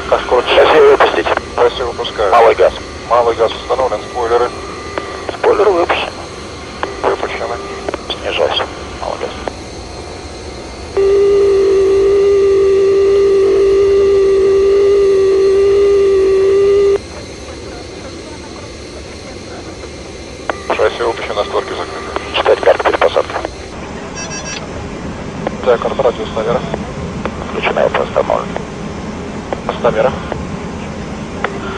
Как скорость? Шасси выпустить. Шасси выпускаю. Малый газ. Малый газ установлен, спойлеры. Спойлеры выпущены. Выпущены. Снижайся. Малый газ. Шасси выпущено, створки закрыты. Читать карту перепосадки. Так, карта радиус намера. Включена и остановлена. Намера.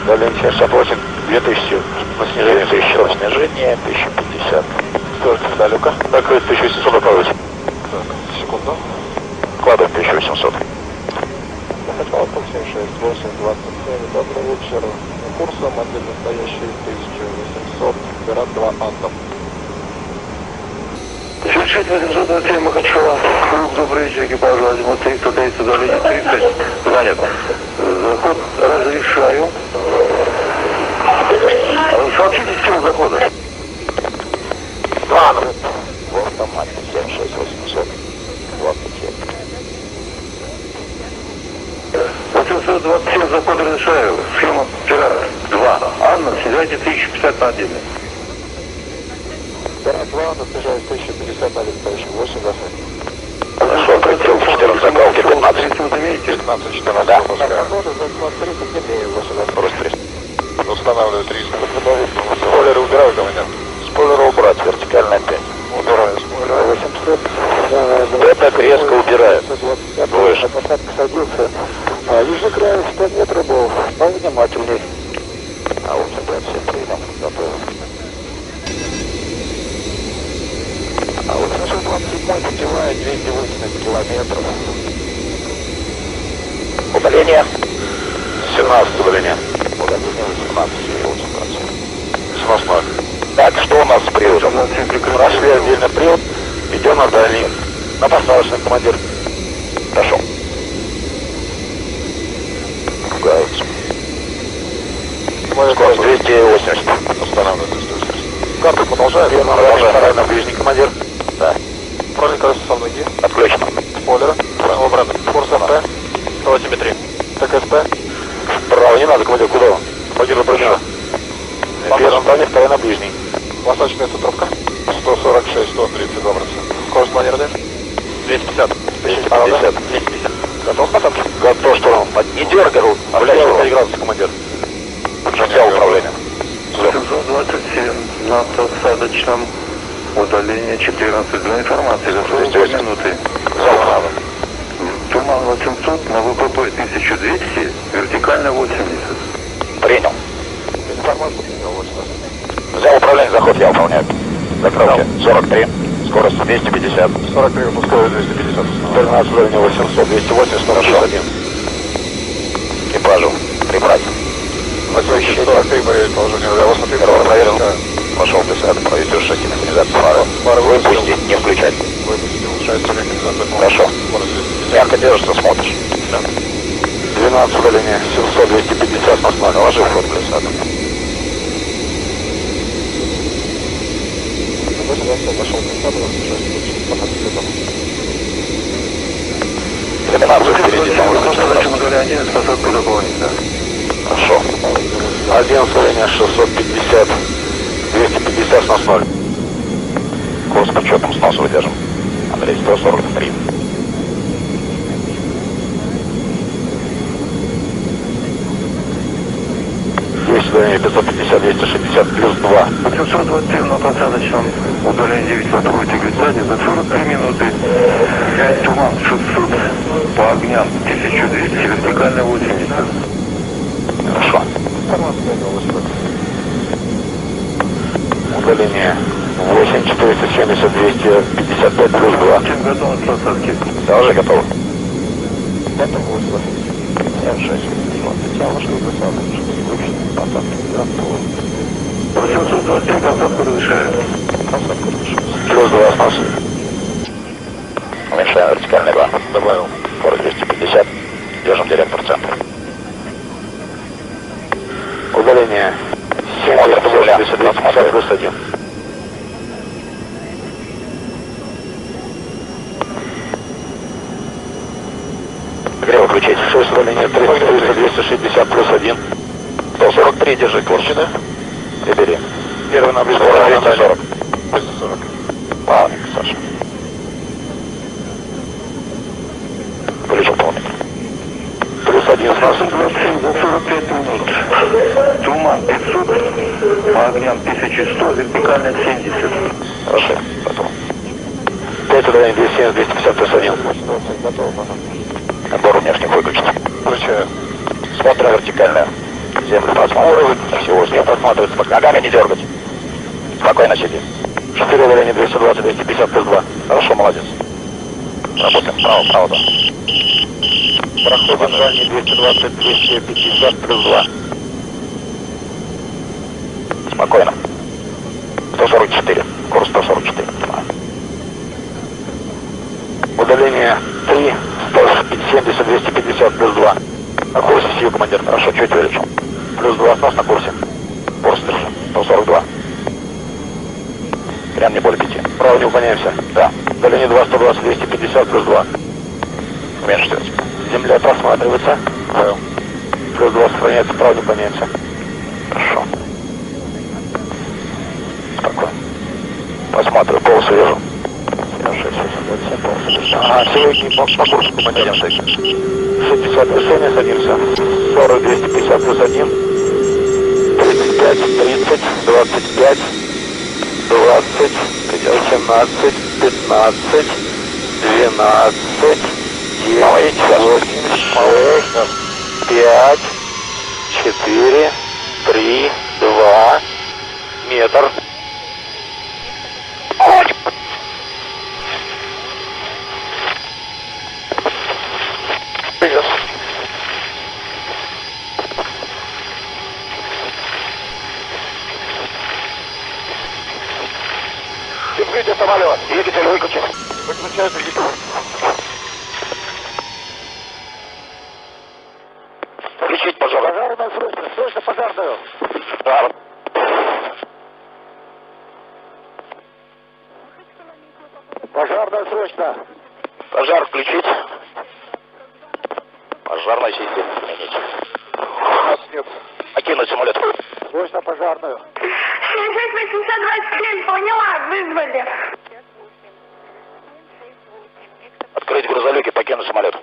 Далее 68, 2000 на снижение, 1000 на снижение, 1050. Створки далеко. Закрыт 1700 отправить. Так, секунду. Вкладываем 1800. Хотел 76, 8, 27, добрый вечер. Курсом один настоящий 1800, Пират 2 Антон. 66 827 Махачева. Добрый вечер, экипаж 1 130, удаление 30. Занят. Заход разрешаю. Сообщите систему захода. План. В автомате 76 800 27. 827 заход разрешаю. Схема Пират 2. Анна, снижайте 1050 на отдельно. Пират 2, снижаюсь 1050 на 1008, заход. Хорошо, прицел 14 закалки 15. 15, 14, Да. выпускаю. Скорость 300. Устанавливаю 300. Спойлеры убираю, командир. Спойлеры убрать, вертикально 5. Убираю спойлеры. 800. Да так резко убирает. Выше. Посадка садился. Южный край 100 метров был. Повнимательней. А вот опять все прием. Готовы. А вот 727 путевая 280 километров. Удаление. 17 удаление. Удаление 18, 8%. 18. Так, что у нас с приводом? Прошли отдельный привод. Идем на дальний. На посадочный, командир. Пошел. Ругаются. Скорость 280. Устанавливаю 280. Карту продолжаю. Продолжаем. На ближний, командир. Да. Пролик колеса со мной. Отключено. Спойлеры. Правого бренда. Форс ФП. 183. ТКСП. Право, не надо, командир, куда он? Командир, направлено. Первый на дальний, второй на ближний. Посадочная центровка. 146, 130, 2%. Скорость планирования. 250. 250. 250. Готов к посадке? Готов, что он? Не дергай, блядь, 5 градусов, командир. Взял управление. Все. 727 на посадочном. Удаление 14. Для информации за 42 минуты. Взял надо. Туман 800 на ВПП 1200, вертикально 80. Принял. Информацию принял, 80. Взял управление, заход я выполняю. Закрылки. 43. Скорость 250. 43, выпускаю 250. 13 уровня 800, 280, 161. Экипажу прибрать. 43 проверить положение для вас. Первый проверил. Пошел 50, проведешь шасси механизацию фары. Выпустить, не включать. Выпустил. Шасси механизация. Хорошо. Скорость 250. Ярко держишься, смотришь. Да. 12 удаление, 700, 250 на основе. Ложи вход в глиссад. 8 пошел 50, 12 впереди, там Посадочном выключено. удаление 11, посадку заполнить, да. Хорошо. 11 удаление, 650, 250 снос 0. Курс по четным снос выдержим. Андрей, 143. Удаление 550, 260, плюс 2. 827 на посадочном удаление 9 подходите к глиссаде за 43 минуты. 5 туман 600 по огням 1200, вертикально 80. Хорошо. Информацию принял, 80. Удаление 8, 470, 255, плюс 2. Чем готовы к посадке? Да, уже готово. Готов 86. 20, а вышел глиссада. Выключенный посадки. Готов. 827 посадку разрешаю. Посадку разрешаю. Плюс 2 снос. Уменьшаем вертикальный 2. Добавил. Скорость 250. Держим директор центра. Удаление 7, 280, 250, плюс 1. Грево ключи. включить. 6 в линии 300, 260 плюс 1. 143, держи курс. И бери. Первый на близко 240. 240. Плавненько, Саша. Включил полметр. Плюс 1 с нас. 27 за 45 минут. Туман 500, по огням 1100, вертикально 70. Хорошо, готово. 5 удаление 270, 250 плюс 1. Готово. Набор внешних выключить. Включаю. Смотря вертикально. Землю просматривать. Всего не просматривается. Ногами не дергать. Спокойно сиди. 4 удаление 220, 250 плюс 2. Хорошо, молодец. Работаем. Право, да. Проходим дальний 220, 250 плюс 2. Спокойно. 144. Курс 144. Удаление 3, 170, 250 плюс 2. На курсе сию, командир. Хорошо, чуть увеличил. Плюс 2 снос на курсе. Курс держи. 142. Прям не более 5. Право не уклоняемся. Да. Удаление 2, 120, 250 плюс 2. Меньше 40. Земля просматривается. Да. Плюс 2 сохраняется, право не уклоняемся. Хорошо. Спокойно. Посмотрю, полосу вижу. 627, полосу вижу. Ага, сегодня по курсу, командир. 60 движения, садимся. 40, 250 плюс 1. 35, 30, 25, 20, 18, 15, 12, 9, 8, 6, 5, 4, 3, 2, метр. Привет. Открытие самолет. Двигатель выключен. Выключаю двигатель. Включить, пожалуйста. Пожарную срочно. Срочно пожарную. Да. Пожарную срочно. Пожар включить. Пожарная система применить. Нас нет. Окинуть самолет. Срочно пожарную. 827, поняла, вызвали. Открыть грузолюки, покинуть самолет.